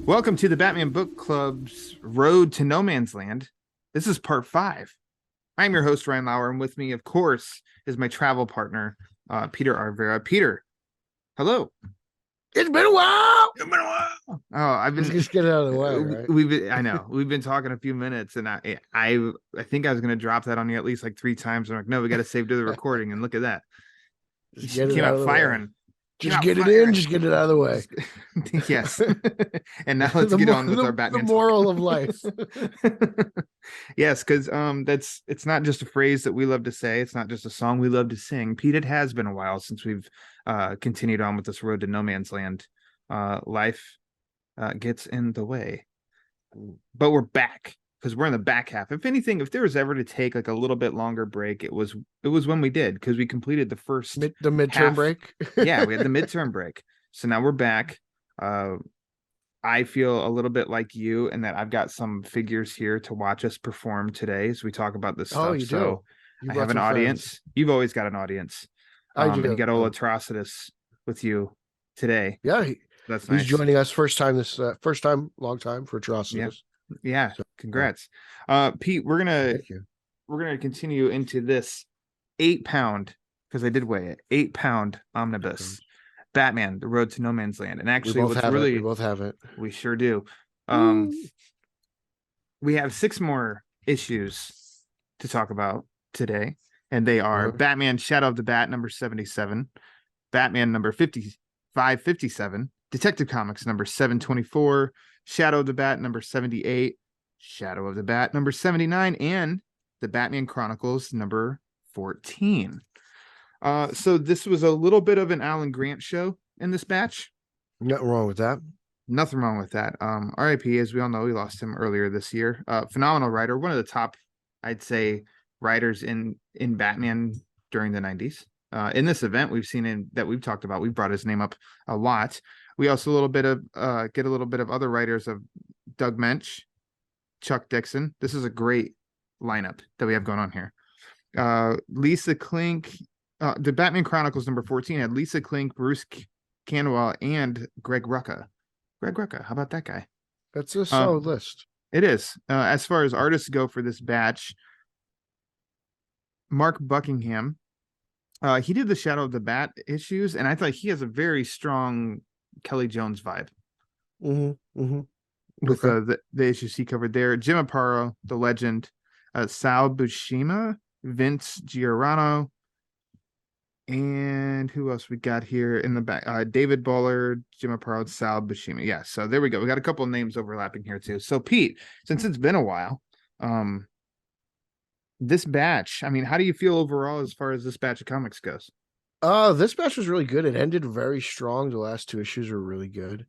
Welcome to the Batman Book Club's Road to No Man's Land. This is part 5. I'm your host, Ryan Lauer, and with me, of course, is my travel partner, Peter R. Verra. Peter, hello. It's been a while. It's been a while. Oh, I've been Just get it out of the way, right? I know we've been talking a few minutes, and I think I was gonna drop that on you at least like 3 times. I'm like, no, we got to save to the recording, and look at that. Just get it Came out out of the firing. way. Just get it in. Just get it out of the way. Yes. And now let's get on with our Batman. The moral of life. Yes, because it's not just a phrase that we love to say. It's not just a song we love to sing. Pete, it has been a while since we've continued on with this road to no man's land. Life gets in the way, but we're back because we're in the back half. If anything, if there was ever to take like a little bit longer break, it was when we did, because we completed the first the midterm break. Yeah, we had the midterm break. So now we're back. I feel a little bit like you in that I've got some figures here to watch us perform today as we talk about this stuff. Oh, you do. I have an audience. Friends. You've always got an audience. I do. And you got old Atrocitus with you today. Yeah, that's nice. He's joining us first time, long time for Atrocitus. Yeah. So, congrats. Pete, we're gonna continue into this 8-pound, because I did weigh it, 8-pound omnibus. Batman, the Road to No Man's Land. And actually, we both have it. We sure do. We have 6 more issues to talk about today, and they are Batman Shadow of the Bat number 77, Batman number 557, Detective Comics number 724, Shadow of the Bat number 78, Shadow of the Bat number 79, and the Batman Chronicles number 14. So this was a little bit of an Alan Grant show in this batch. Nothing wrong with that. Nothing wrong with that. R.I.P. As we all know, we lost him earlier this year. Phenomenal writer, one of the top, I'd say, writers in Batman during the 90s. In this event, we've talked about. We've brought his name up a lot. We also get a little bit of other writers of Doug Mensch, Chuck Dixon. This is a great lineup that we have going on here. Lisa Klink. The Batman Chronicles number 14 had Lisa Klink, Bruce Canwell, and Greg Rucka. How about that guy? That's a solid list. It is. As far as artists go for this batch, Mark Buckingham, he did the Shadow of the Bat issues, and I thought he has a very strong Kelly Jones vibe. With the issues he covered there. Jim Aparo, the legend, Sal Buscema, Vince Giordano, and who else we got here in the back? David Bullard, Jim Aparo, Sal Buscema. Yeah, so there we go. We got a couple of names overlapping here too. So Pete, since it's been a while, this batch, I mean, how do you feel overall as far as this batch of comics goes? This batch was really good. It ended very strong. The last 2 issues were really good.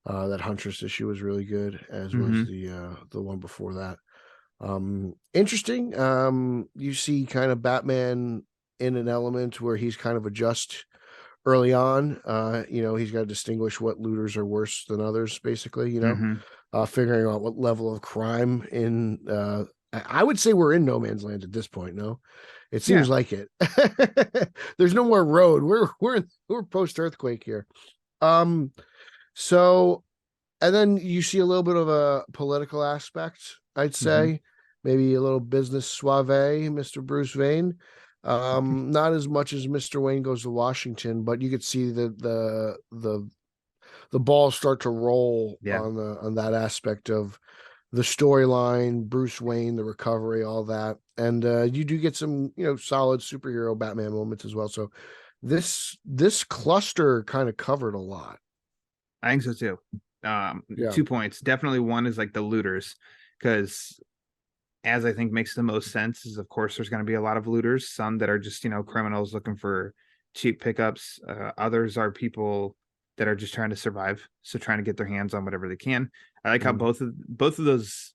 That Huntress issue was really good, as was the one before that. Interesting. You see kind of Batman in an element where he's kind of adjust early on. He's got to distinguish what looters are worse than others, basically, figuring out what level of crime in I would say we're in no man's land at this point. No, it seems like it. There's no more road. We're post earthquake here. So, and then you see a little bit of a political aspect, I'd say, maybe a little business suave, Mr. Bruce Wayne. Not as much as Mr. Wayne goes to Washington, but you could see the balls start to roll on that aspect of the storyline, Bruce Wayne, the recovery, all that. And you do get some, solid superhero Batman moments as well. So this cluster kind of covered a lot. I think so too. 2 points. Definitely one is like the looters, because as I think makes the most sense is, of course, there's going to be a lot of looters, some that are just, criminals looking for cheap pickups. Others are people that are just trying to survive. So trying to get their hands on whatever they can. I like how both of those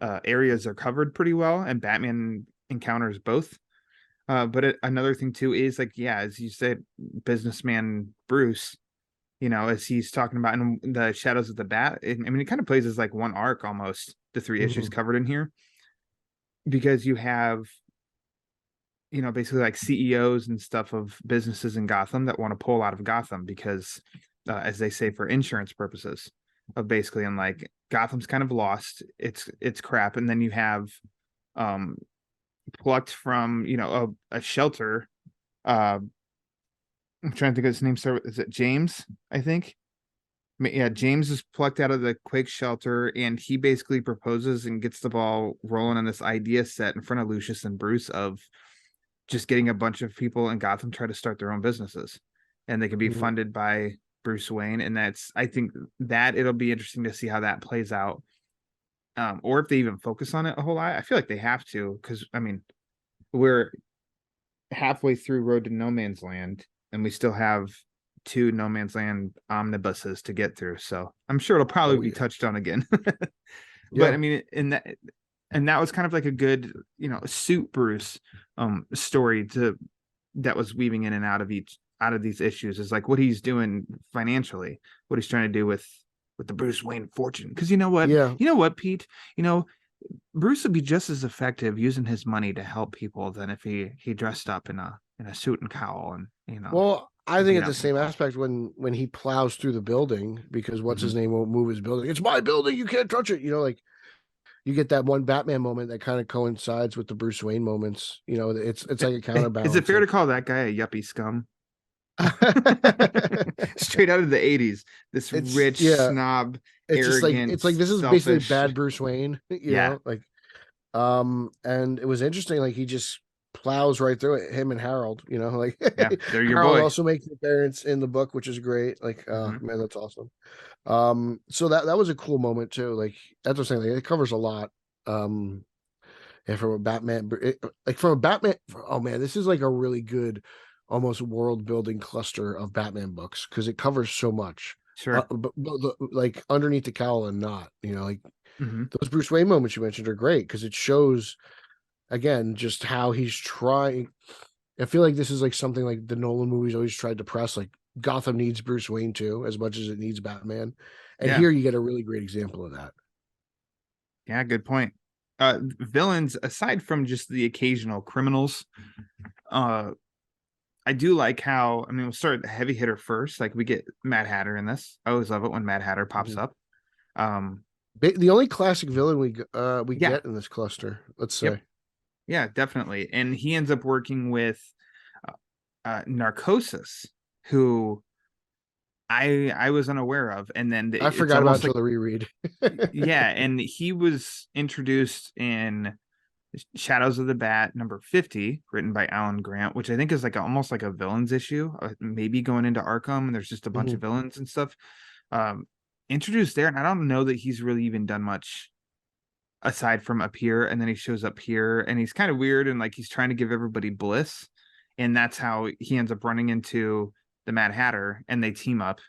areas are covered pretty well, and Batman encounters both. But another thing too is as you said, businessman Bruce, as he's talking about in the Shadows of the Bat, it kind of plays as like one arc almost, the 3 issues covered in here. Because you have, basically like CEOs and stuff of businesses in Gotham that want to pull out of Gotham because, as they say, for insurance purposes. of basically, and like Gotham's kind of lost its crap, and then you have um plucked from, you know, a shelter. I'm trying to think of his name. Is it James? I think. Yeah, James is plucked out of the Quake shelter, and he basically proposes and gets the ball rolling on this idea set in front of Lucius and Bruce of just getting a bunch of people in Gotham try to start their own businesses, and they can be Mhm. funded by Bruce Wayne. And that's, I think that it'll be interesting to see how that plays out, or if they even focus on it a whole lot. I feel like they have to, because I mean, we're halfway through Road to No Man's Land, and we still have two No Man's Land omnibuses to get through. So I'm sure it'll probably Oh be yeah. touched on again. But Yeah. I mean, and that was kind of like a good, you know, suit Bruce story to that was weaving in and out of these issues, is like what he's doing financially, what he's trying to do with the Bruce Wayne fortune. Because Yeah. you know what, Pete, you know, Bruce would be just as effective using his money to help people than if he dressed up in a suit and cowl and, you know, Well, I think beat at the up same people. aspect when he plows through the building because what's Hmm. his name won't move his building. It's my building. You can't touch it. You know, like you get that one Batman moment that kind of coincides with the Bruce Wayne moments. You know, it's like a Is it counterbalance. fair to Like call that guy a yuppie scum? Straight out of the 80s, this it's rich yeah, snob, it's just like arrogant, it's like this is basically selfish. bad Bruce Wayne. You Yeah, know, like and it was interesting. Like he just plows right through it. Him and Harold. You know, like yeah, they're your Harold boy. also makes an appearance in the book, which is great. Like, Hmm. man, that's awesome. So that was a cool moment too. Like that's what I'm saying. Like, it covers a lot. Um, and from a Batman, like from a Batman. Oh man, this is like a really good, almost world building cluster of Batman books because it covers so much. Sure. Like underneath the cowl and not, you know, like Hmm. those Bruce Wayne moments you mentioned are great because it shows again just how he's trying. I feel like this is like something like the Nolan movies always tried to press. Like Gotham needs Bruce Wayne too, as much as it needs Batman. And Yeah, here you get a really great example of that. yeah, good point. Villains, aside from just the occasional criminals, uh, I do like how, I mean, we'll start with the heavy hitter first. Like we get Mad Hatter in this. I always love it when Mad Hatter pops Mhm. up. Um, The only classic villain we yeah, get in this cluster, let's yep, say. yeah, definitely. And he ends up working with uh, Narcosis, who I was unaware of, and then I it's forgot about almost until like, the reread. yeah, and he was introduced in Shadows of the Bat number 50, written by Alan Grant, which I think is like almost like a villains issue, maybe going into Arkham, and there's just a bunch of Mhm. villains and stuff. Um, Introduced there, and I don't know that he's really even done much aside from up here, and then he shows up here, and he's kind of weird, and like he's trying to give everybody bliss, and that's how he ends up running into the Mad Hatter, and they team up,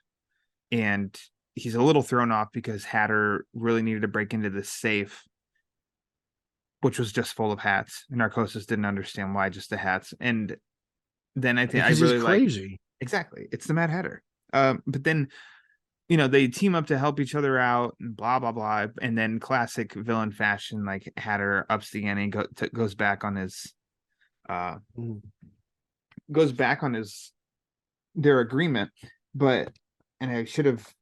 and he's a little thrown off because Hatter really needed to break into this safe, which was just full of hats. Narcosis didn't understand why just the hats. And then I think I Because he's really like, crazy. exactly, it's the Mad Hatter. But then, you know, they team up to help each other out and blah blah blah. And then classic villain fashion, like Hatter ups the ante, goes back on his uh Mhm. goes back on his their agreement. But and I should have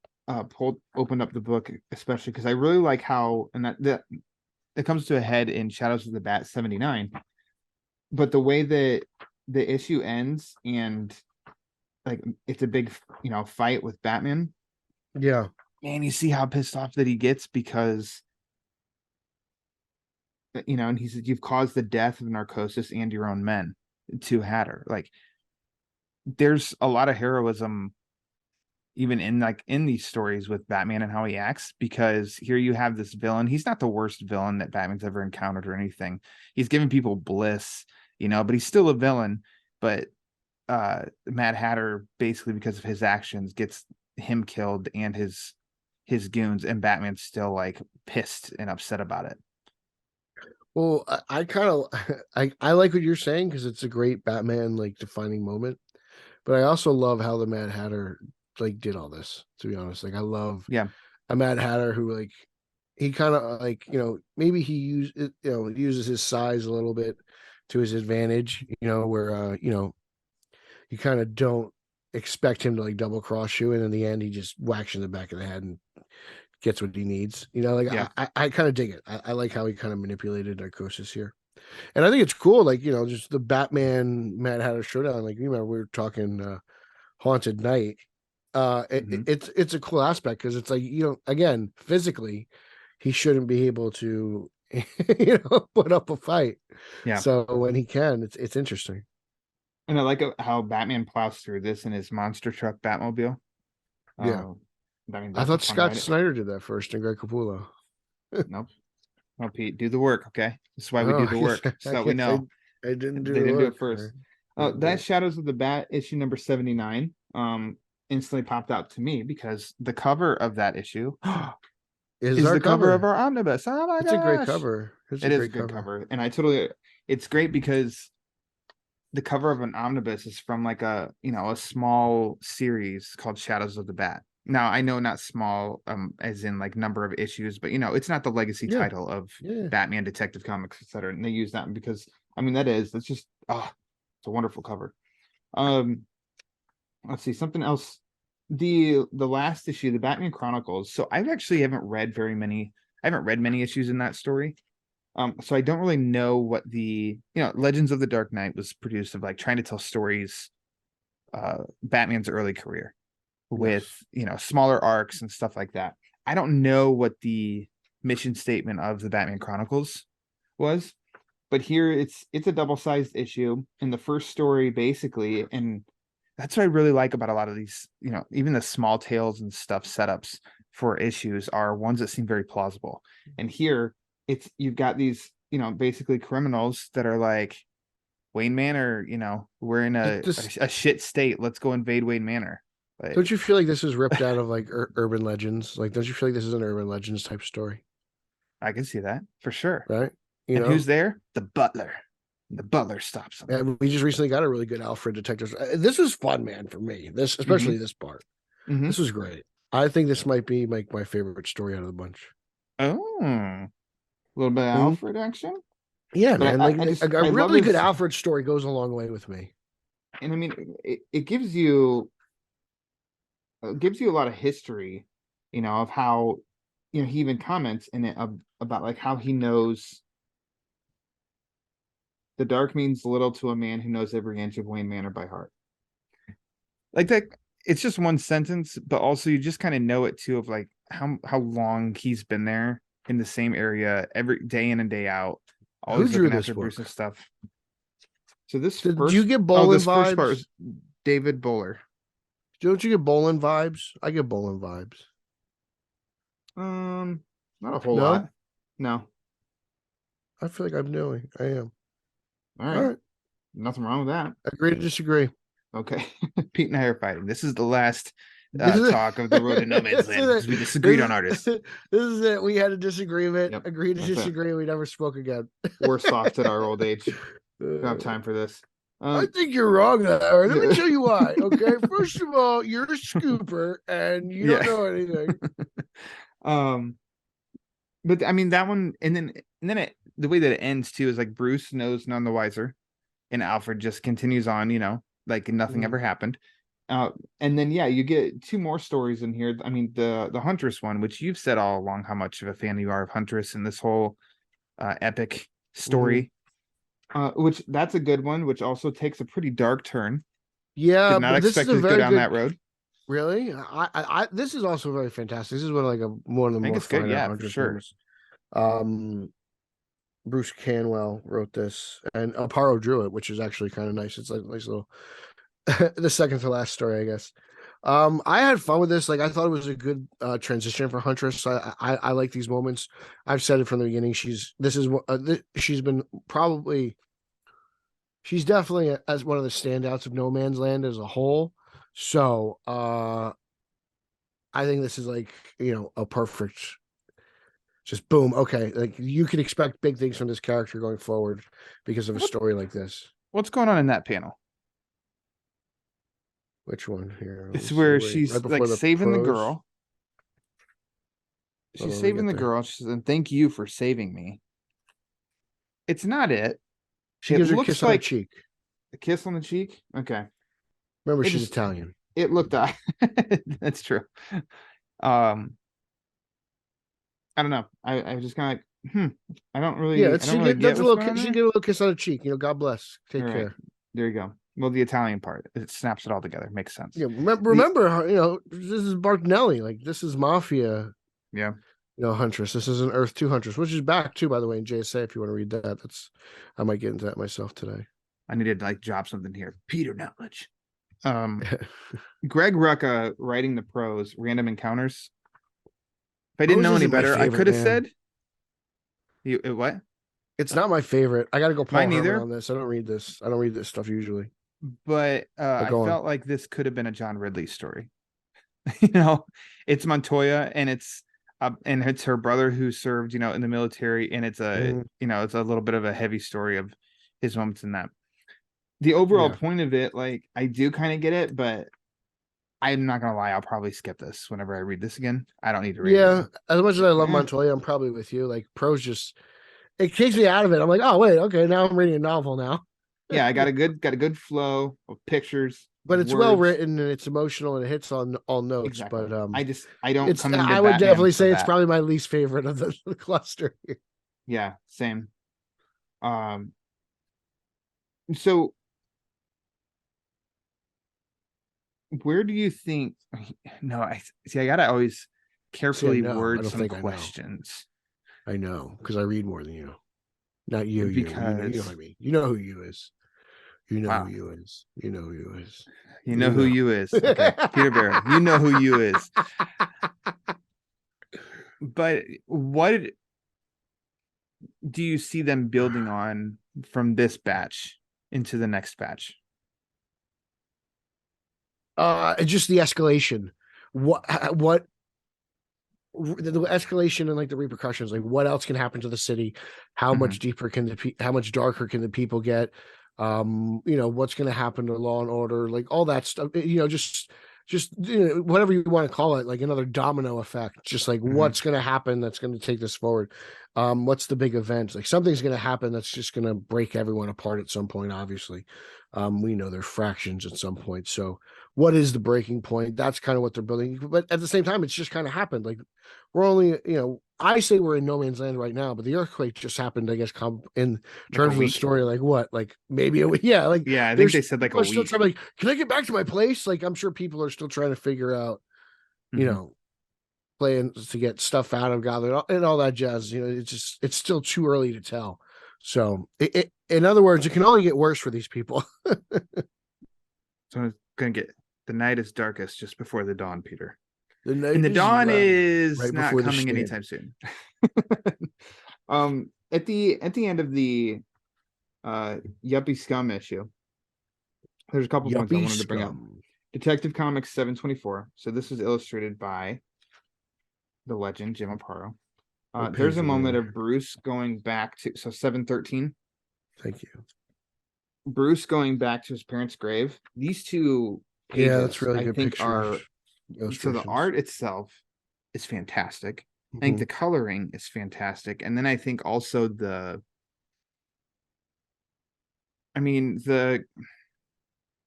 pulled opened up the book, especially because I really like how, and that it comes to a head in Shadows of the Bat 79. But the way that the issue ends, and like it's a big, you know, fight with Batman, Yeah. and you see how pissed off that he gets because, you know, and he said, you've caused the death of Narcosis and your own men, to Hatter. Like there's a lot of heroism even in like in these stories with Batman and how he acts, because here you have this villain. He's not the worst villain that Batman's ever encountered or anything. He's giving people bliss, you know, but he's still a villain. But Mad Hatter, basically because of his actions, gets him killed and his goons, and Batman's still like pissed and upset about it. Well, I kind of I like what you're saying because it's a great Batman like defining moment. But I also love how the Mad Hatter like did all this. To be honest, like I love Yeah. a Mad Hatter who like he kind of like maybe he uses his size a little bit to his advantage. Where you kind of don't expect him to like double cross you, and in the end he just whacks you in the back of the head and gets what he needs. You know, like Yeah. I kind of dig it. I like how he kind of manipulated Narcosis here. And I think it's cool, like, you know, just the Batman Mad Hatter showdown. Like, you remember we were talking Haunted Night. It's a cool aspect because it's like, you know, again, physically, he shouldn't be able to, you know, put up a fight. Yeah. So when he can, it's interesting. And I like how Batman plows through this in his monster truck Batmobile. Yeah. I mean, I that's a thought fun Scott ride. Snyder did that first and Greg Capullo. Nope. No, Pete, do the work, okay? This is why we Oh, do the work, so that we know I didn't do they the didn't do it work. first. Right. That Shadows of the Bat issue number 79 instantly popped out to me because the cover of that issue Is is our the cover of cover. our omnibus. Oh my It's a great gosh. cover. It's a It is a great good cover. cover. And it's great because the cover of an omnibus is from like a small series called Shadows of the Bat. Now I know not small as in like number of issues, but it's not the legacy Yeah. title of Yeah. Batman, Detective Comics, etc. And they use that because I mean that's just it's a wonderful cover. Let's see something else. The last issue, the Batman Chronicles. So I actually haven't read many issues in that story. So I don't really know what the Legends of the Dark Knight was produced of like trying to tell stories, Batman's early career with smaller arcs and stuff like that. I don't know what the mission statement of the Batman Chronicles was, but here it's a double-sized issue in the first story basically, and that's what I really like about a lot of these, even the small tales and stuff setups for issues are ones that seem very plausible. And here you've got these, basically criminals that are like, Wayne Manor, we're in a shit state. Let's go invade Wayne Manor. Like, Don't you feel like this is ripped out of like urban legends? Like, don't you feel like this is an urban legends type story? I can see that for sure. Right? You And know, who's there? The butler. The butler stops him. and we just recently got a really good Alfred detective. This was fun, man, for me. This, especially this part. This was great. I think this might be like my favorite story out of the bunch. Oh, a little bit of Alfred action. Yeah, But man. Like a really good Alfred story goes a long way with me. And I mean, it gives you a lot of history, of how, he even comments in it about like how he knows the dark means little to a man who knows every inch of Wayne Manor by heart. Like that, it's just one sentence, but also you just kind of know it too of like how long he's been there in the same area every day in and day out, always looking after Bruce's stuff. So did you get Bolin vibes? First part was David Bowler. Don't you get Bolin vibes? I get Bolin vibes. Not a whole lot. No. I feel like I'm doing. I am. All right. Nothing wrong with that. Agree to disagree. Okay. Pete and I are fighting. This is the last talk of the Road to No Man's Land because we disagreed on artists. This is it. We had a disagreement. Yep. Agreed to disagree. We never spoke again. We're soft at our old age. We don't have time for this. I think you're wrong, Larry. Let me tell you why. Okay, first of all, you're a scooper and you don't know anything. But I mean that one, and then the way that it ends too is like Bruce knows none the wiser, and Alfred just continues on, like nothing ever happened. And then you get two more stories in here. I mean the Huntress one, which you've said all along how much of a fan you are of Huntress and this whole epic story. Which that's a good one, which also takes a pretty dark turn. Yeah, did not expect to go down that road. Really, I this is also very fantastic. This is one of like one of the more fun. Yeah, for sure. Bruce Canwell wrote this, and Aparo drew it, which is actually kind of nice. It's like a nice little the second to last story, I guess. I had fun with this. Like I thought it was a good transition for Huntress. I like these moments. I've said it from the beginning. She's definitely as one of the standouts of No Man's Land as a whole. So I think this is like a perfect. Just boom. Okay, like you can expect big things from this character going forward because of a story like this. What's going on in that panel? Which one here? It's where she's right like saving the girl. She's saving the girl. She says, "And thank you for saving me." It's not it. She gives her a kiss on the cheek. A kiss on the cheek? Okay. Remember, she's Italian. It looked that's true. I don't know. I was just kind of like, Yeah, I don't really get that's a what's little. going on She there. get a little kiss on the cheek. God bless. All Take right, care. there you go. Well, the Italian part, it snaps it all together. Makes sense. Yeah, The remember, this is Bartonelli. Like this is Mafia. Yeah, Huntress. This is an Earth 2 Huntress, which is back too, by the way, in JSA. If you want to read that, I might get into that myself today. I needed to like drop something here. Peter knowledge. Um, Greg Rucka writing the prose, random encounters. If I didn't Prose know any isn't my better, I favorite, could have man. said what? It's not my favorite. I got to go Paul Mine Herman neither. on this. I don't read this. I don't read this stuff usually. But But I go on. felt like this could have been a John Ridley story. You know, it's Montoya and it's her brother who served, in the military, and it's a Mm, it's a little bit of a heavy story of his moments in that. The overall yeah. point of it, like I do kind of get it, but I'm not gonna lie, I'll probably skip this whenever I read this again. I don't need to read it Yeah. again. As much as Like, I love Montoya, I'm probably with you. Like prose just it takes me out of it. I'm like, oh wait, okay, now I'm reading a novel now. yeah, I got a good flow of pictures, But it's well words. written and it's emotional and it hits on all notes. Exactly. But I don't it's come into I would Batman definitely for say it's that. probably my least favorite of the cluster. Yeah, same. Um, so where do you think? No, I see. I gotta always See, I carefully know. I word don't some think I know. questions I know because I read more than you. Not you. You know what I because mean. You know who you is. You know who wow, you is. You know who you is. you know You who know. you is. Okay, Peter Verra, you know who you is. But what do you see them building on from this batch into the next batch? Just the escalation. What the escalation and like the repercussions, like what else can happen to the city, how Mhm. much deeper can how much darker can the people get, what's going to happen to law and order, like all that stuff, just whatever you want to call it, like another domino effect, just like Mhm. what's going to happen that's going to take this forward. What's the big event, like something's going to happen that's just going to break everyone apart at some point, obviously. We know they're fractions at some point, so what is the breaking point? That's kind of what they're building, but at the same time it's just kind of happened. Like we're only, I say we're in no man's land right now, but the earthquake just happened, I guess, in Like a terms of the week? story, like what, like maybe a week. Yeah, like Yeah, I think there's they said like people a are still week. trying, like, can I get back to my place? Like I'm sure people are still trying to figure out, you Mhm. know, plans to get stuff out of God and all that jazz. It's still too early to tell. So in other words, it can only get worse for these people. So it's gonna get the night is darkest just before the dawn, Peter. The And night the is dawn young, is right not before the coming stand. anytime soon. At the end of the Yuppie Scum issue, there's a couple points I Yuppie wanted to bring up. scum. Detective Comics 724. So this was illustrated by the legend Jim Aparo. What There's page a are we moment on? of Bruce going back to 713. Thank you. Bruce going back to his parents' grave. These two Yeah, that's pages, really I good think, pictures, are so the illustrations. art itself is fantastic. I think Mhm. the coloring is fantastic. And then I think also the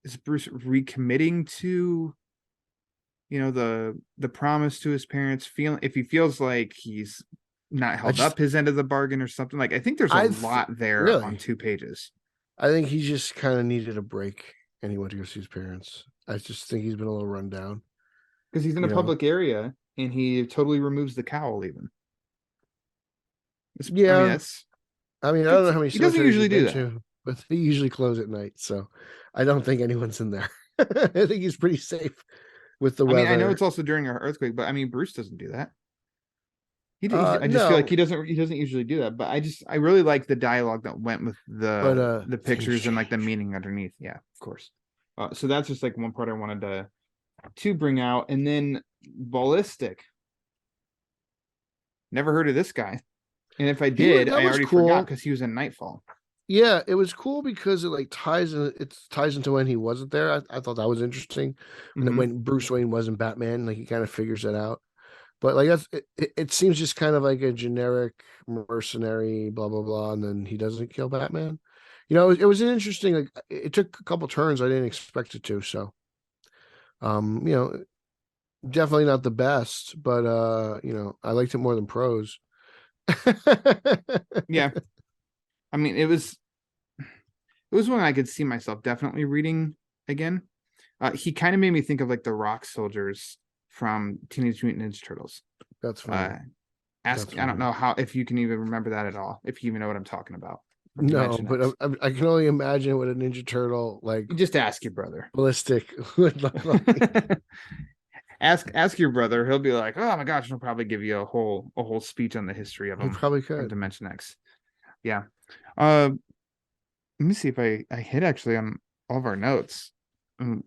is Bruce recommitting to the promise to his parents, feeling if he feels like he's not I held just, up his end of the bargain or something. Like I think there's a I lot there on really, 2 pages I think he just kind of needed a break, and he went to go see his parents. I just think he's been a little run down. because he's in a You know, public area and he totally removes the cowl even. I mean yeah. I mean, I don't know how many he doesn't cemeteries usually you've do been that. to, but they usually close at night, so I don't think anyone's in there. I think he's pretty safe with the I mean, I know weather. it's also during an earthquake, but I mean, Bruce doesn't do that. I just feel like No, he doesn't usually do that. But I really like the dialogue that went with but the things pictures and like the change. meaning underneath. Yeah, of course. So that's just like one part I wanted to bring out, and then ballistic. Never heard of this guy, and if I did, That I was already forgot cool. because he was in Nightfall. Yeah, it was cool because it ties into when he wasn't there. I thought that was interesting. Mm-hmm. When Bruce Wayne wasn't Batman, like he kind of figures it out. But like it seems just kind of like a generic mercenary, blah blah blah, and then he doesn't kill Batman. It was an interesting, like it took a couple turns I didn't expect it to. So, um, you know, Definitely not the best, but I liked it more than Prose. Yeah. I mean, it was one I could see myself definitely reading again. He kind of made me think of like the rock soldiers from Teenage Mutant Ninja Turtles. That's Uh, funny. That's I don't funny. know how if you can even remember that at all, if you even know what I'm talking about from No, Dimension but X. I can only imagine what a Ninja Turtle like You just ask your brother. ballistic would look like. Ask your brother. He'll be like, "Oh my gosh," he'll probably give you a whole speech on the history of He them probably from could. Dimension X. Yeah. Uh, let me see if I hit actually on all of our notes. Um,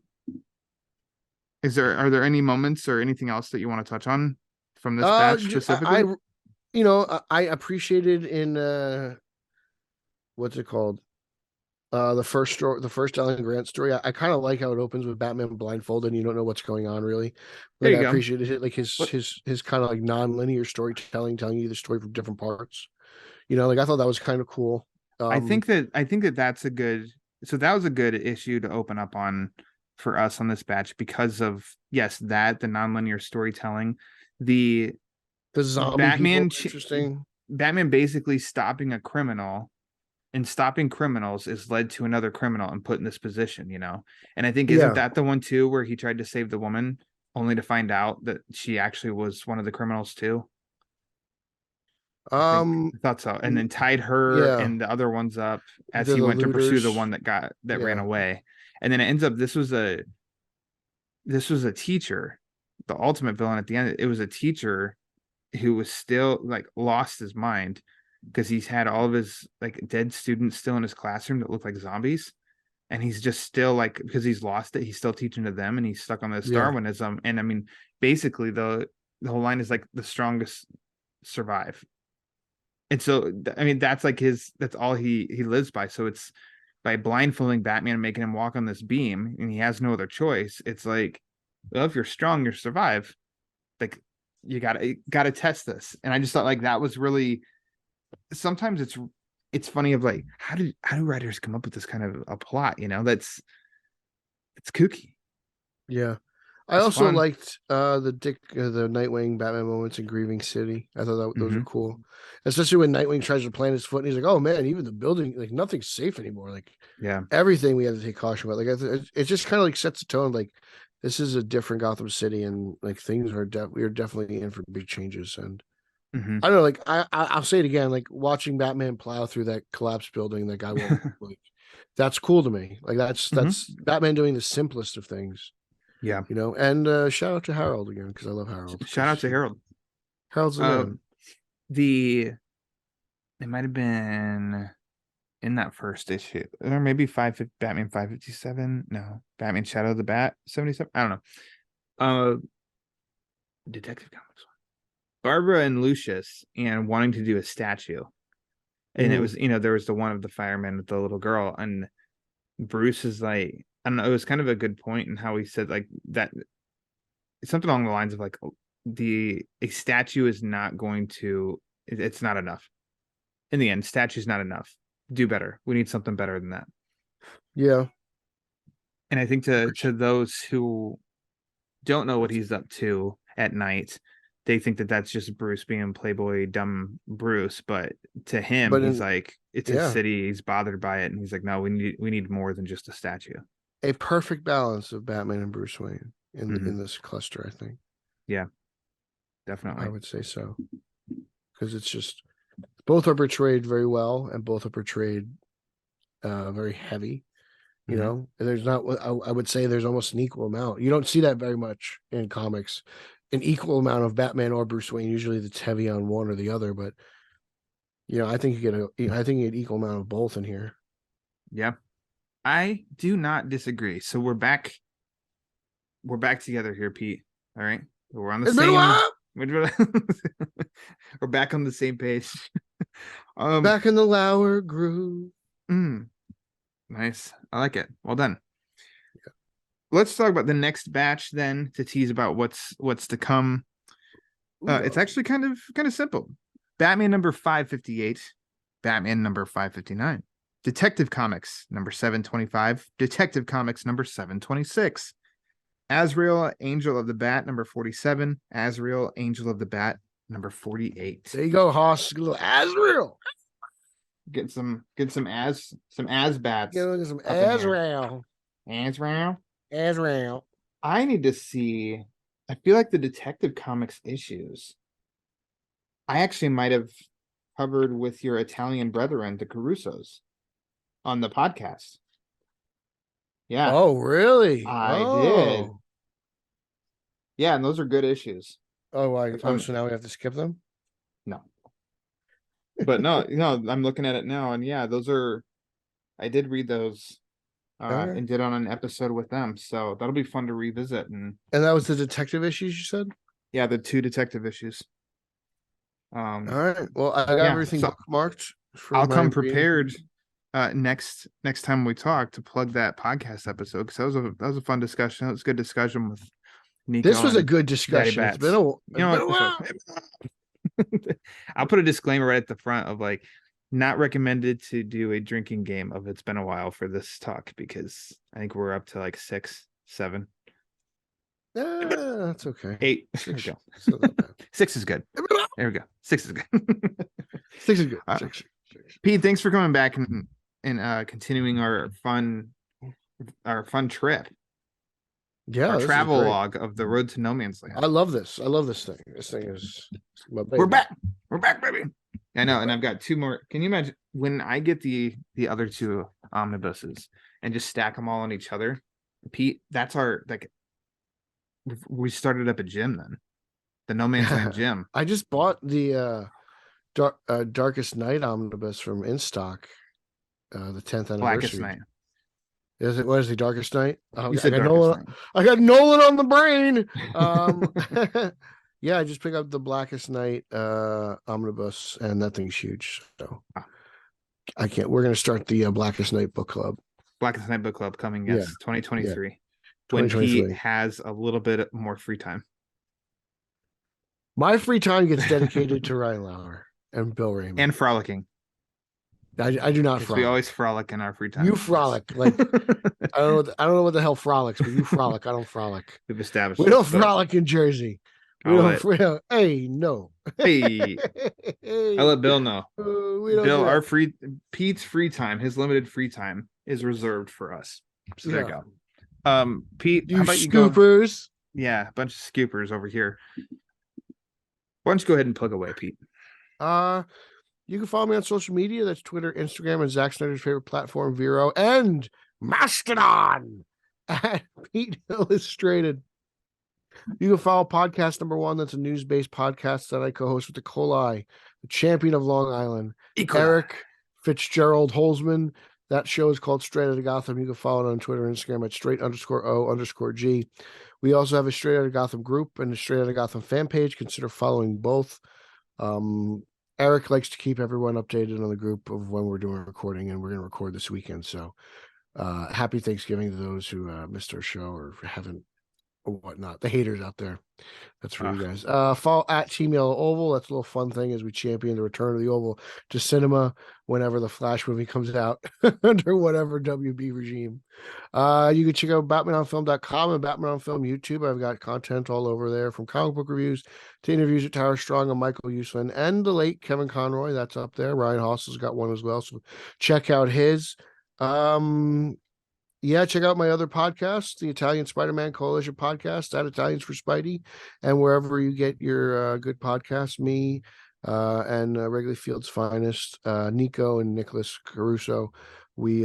are there any moments or anything else that you want to touch on from this batch I specifically? I appreciated in what's it called? The first story, the first Alan Grant story. I kind of like how it opens with Batman blindfolded and you don't know what's going on really. There Like you I go. appreciated it, like But his kind of like non-linear storytelling, telling you the story from different parts. Like I thought that was kind of cool. I think that that's a good. So that was a good issue to open up on for us on this batch because of yes that the nonlinear storytelling, the The zombie people Batman are interesting. Batman basically stopping a criminal and stopping criminals is led to another criminal and put in this position, you know? And I think, isn't Yeah. that the one too, where he tried to save the woman only to find out that she actually was one of the criminals too? Um. I thought so. And then tied her Yeah. and the other ones up as They're he the went to pursue the looters. one that ran Yeah. away. And then it ends up this was a teacher, the ultimate villain at the end. It was a teacher who was still like lost his mind because he's had all of his like dead students still in his classroom that look like zombies, and he's just still like because he's lost it, he's still teaching to them, and he's stuck on this Yeah. Darwinism. And I mean, basically the whole line is like the strongest survive. And so I mean that's like that's all he lives by. So it's by blindfolding Batman and making him walk on this beam, and he has no other choice. It's like, well, if you're strong, you survive. Like you gotta test this. And I just thought like that was really sometimes it's funny of like how do writers come up with this kind of a plot, you know, that's it's kooky. Yeah. I It's also fun. liked the Nightwing Batman moments in Grieving City. I thought those were Mm-hmm. cool, especially when Nightwing tries to plant his foot and he's like, "Oh man, even the building, like nothing's safe anymore. Like Yeah. everything we have to take caution about." Like it just kind of like sets the tone. Like this is a different Gotham City, and like things are we are definitely in for big changes. And Mm-hmm. I don't know, like I'll say it again, like watching Batman plow through that collapsed building, that guy won't like. That's cool to me. Like Mm-hmm. that's Batman doing the simplest of things. Yeah. And shout out to Harold again because I love Harold Shout out because to Harold. Harold's the uh man. the it might have been in that first issue or maybe Batman 557, no, Batman Shadow of the Bat 77, I don't know. Detective Comics, Barbara and Lucius, and wanting to do a statue. And it Mm, was, you know, there was the one of the firemen with the little girl, and Bruce is like, I don't know, it was kind of a good point in how he said like that something along the lines of like the a statue is not going to it's not enough. In the end, statue's not enough. Do better. We need something better than that. yeah, And I think to those who don't know what he's up to at night, they think that that's just Bruce being playboy dumb Bruce, but to him but he's in like it's his yeah, city, he's bothered by it, and he's like no, we need more than just a statue. a perfect balance of Batman and Bruce Wayne Mm-hmm. in this cluster. I think Yeah, I definitely. would say so because it's just both are portrayed very well and both are portrayed very heavy. Mm-hmm. And there's not. I would say there's almost an equal amount. You don't see that very much in comics. An equal amount of Batman or Bruce Wayne. Usually, it's heavy on one or the other, but I think I think you get equal amount of both in here. Yeah, I do not disagree. So we're back together here, Pete. All right, we're on the It's been a same. while. We're back on the same page. um, Back in the Lower Groove. mm, nice. I like it. Well done. Let's talk about the next batch then to tease about what's to come. It's actually kind of simple. Batman number 558, Batman number 559, Detective Comics number 725, Detective Comics number 726. Azrael, Angel of the Bat, number 47. Azrael, Angel of the Bat, number 48. There you go, Hoss. Little Azrael. Get some Az bats. Get some Azrael. Azrael. I need to see. I feel like the Detective Comics issues. I actually might have covered with your Italian brethren, the Carusos, on the podcast. Yeah. Oh, really? I did. Yeah, and those are good issues. So now we have to skip them? No. But no, I'm looking at it now, and yeah, I did read those and did on an episode with them, so that'll be fun to revisit. And that was the detective issues you said? Yeah, the 2 detective issues. All right. Well, I got everything bookmarked. I'll come prepared next time we talk to plug that podcast episode, because that was a fun discussion. It was a good discussion with Nico. This was a good discussion. It's been a while. I'll put a disclaimer right at the front of like, not recommended to do a drinking game of It's Been a While for this talk, because I think we're up to like 6, 7. That's okay. 8. There we go. 6 is good. There we go. 6 is good. 6 is good. 6. Pete, thanks for coming back and continuing our fun trip. Yeah, our travel log of the road to no man's land. I love this. I love this thing. This thing is my baby. We're back, baby. I know, and I've got 2 more. Can you imagine when I get the other 2 omnibuses and just stack them all on each other? Pete, that's our we started up a gym then, the No Man's Land gym. I just bought the Darkest Night omnibus from InStock, the 10th anniversary. Blackest Night. Is it? What is the Darkest Night? I got Nolan on the brain. Yeah, I just picked up the Blackest Night omnibus, and that thing's huge. So I can't. We're gonna start the Blackest Night book club. Blackest Night book club coming 2023. Yeah. When he has a little bit more free time. My free time gets dedicated to Ryan Lauer and Bill Raymond and frolicking. I do not frolic. We always frolic in our free time. You frolic. Like I don't know what the hell frolics, but you frolic. I don't frolic. We've established. We don't frolic in Jersey. Hey, no. Hey. I'll let Bill know. Bill, Pete's free time, his limited free time is reserved for us. So there you go. Pete, how about scoopers? Yeah, a bunch of scoopers over here. Why don't you go ahead and plug away, Pete? You can follow me on social media. That's Twitter, Instagram, and Zack Snyder's favorite platform, Verra, and Mastodon at Pete Illustrated. You can follow podcast number 1. That's a news-based podcast that I co-host with the Colai, the champion of Long Island, Eric Fitzgerald Holzman. That show is called Straight Outta Gotham. You can follow it on Twitter and Instagram at straight_O_G. We also have a Straight Outta Gotham group and a Straight Outta Gotham fan page. Consider following both. Eric likes to keep everyone updated on the group of when we're doing recording, and we're going to record this weekend. So happy Thanksgiving to those who missed our show or haven't or whatnot. The haters out there. That's for you guys. Follow at Team Yellow Oval. That's a little fun thing as we champion the return of the Oval to cinema whenever the Flash movie comes out under whatever WB regime. You can check out BatmanOnFilm.com and Batman on Film YouTube. I've got content all over there, from comic book reviews to interviews with Tara Strong and Michael Uslan and the late Kevin Conroy. That's up there. Ryan Hossel's got one as well, so check out his. Yeah, check out my other podcast, the Italian Spider-Man Coalition podcast at Italians for Spidey, and wherever you get your good podcasts. Me and Wrigley Field's finest, Nico and Nicholas Caruso. We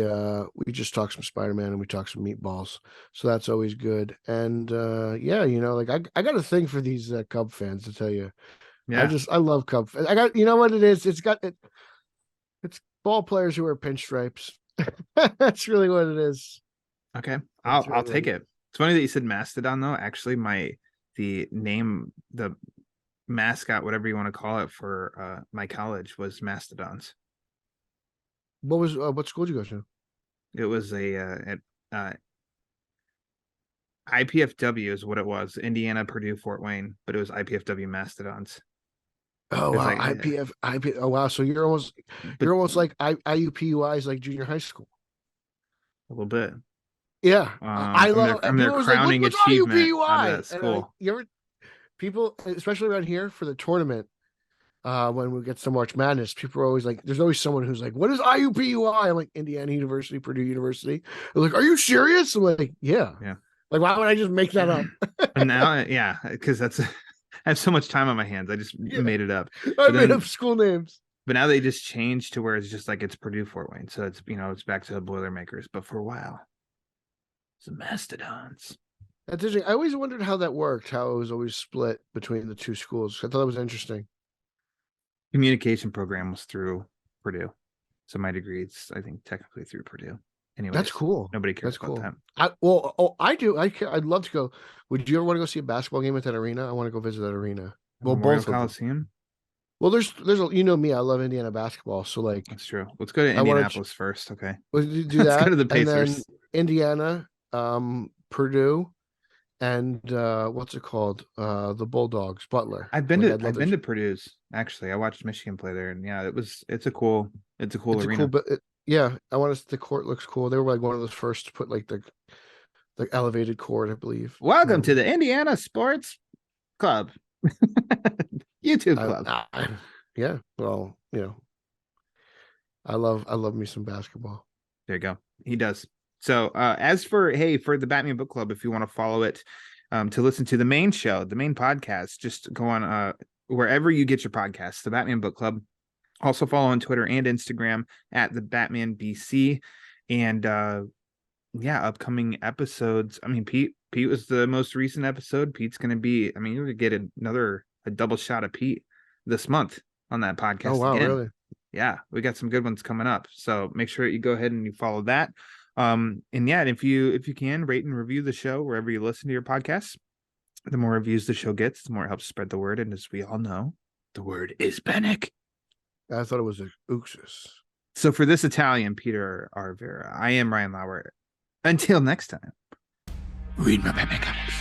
just talk some Spider-Man and we talk some meatballs, so that's always good. Yeah, like I got a thing for these Cub fans, to tell you. Yeah, I love Cub fans. I got, you know what it is? It's ball players who wear pinstripes. That's really what it is. Okay, I'll take it. It's funny that you said Mastodon, though. Actually, the mascot, whatever you want to call it, for my college was Mastodons. What school did you go to? It was at IPFW is what it was. Indiana, Purdue, Fort Wayne, but it was IPFW Mastodons. Oh wow, like, IP. Oh wow, so you're almost like IUPUI is like junior high school. A little bit. Yeah, I love. From their People always like, crowning "What's achievement out of IUPUI?" that And like, school. you ever people, especially around here for the tournament, when we get to March Madness, people are always like, "There's always someone who's like, what is IUPUI?" I'm like, Indiana University, Purdue University. They're like, "Are you serious?" I'm like, "Yeah." Yeah. Like, why would I just make that up? And now, yeah, because that's I have so much time on my hands. I just Yeah, made it up. I But made up then, school names. but now they just changed to where it's just like it's Purdue Fort Wayne. So it's it's back to the Boilermakers. But for a while, it's the Mastodons. That's interesting. I always wondered how that worked. How it was always split between the two schools. I thought that was interesting. Communication program was through Purdue. So my degree is, I think, technically through Purdue. Anyways, That's cool. Nobody cares That's about cool. that. I do. I'd love to go. Would you ever want to go see a basketball game at that arena? I want to go visit that arena. Well, Memorial both of them. Coliseum. Well, there's me. I love Indiana basketball. So like, That's true. Let's go to I want Indianapolis first. Okay. to do Let's go that, to the and then Pacers. Indiana, Purdue, and what's it called? The Bulldogs, Butler. I've been to Purdue's actually. I watched Michigan play there, and yeah, it's a cool It's arena. a cool, yeah. I want to. The court looks cool. They were like one of the first to put like the elevated court, I believe. Welcome to the Indiana Sports Club, YouTube club. Yeah. Well, I love me some basketball. There you go. He does. So as for the Batman Book Club, if you want to follow it, to listen to the main show, the main podcast, just go on wherever you get your podcasts, the Batman Book Club. Also follow on Twitter and Instagram at the Batman BC. And upcoming episodes. I mean, Pete was the most recent episode. Pete's gonna be, I mean, you're gonna get a double shot of Pete this month on that podcast. Oh wow, again. really? Yeah, we got some good ones coming up. So make sure you go ahead and you follow that. And yeah, if you can rate and review the show wherever you listen to your podcasts, the more reviews the show gets, the more it helps spread the word. And as we all know, the word is panic. I thought it was a Uxus. So for this Italian Peter R. Verra, I am Ryan Lauer. Until next time, read my Batman comics.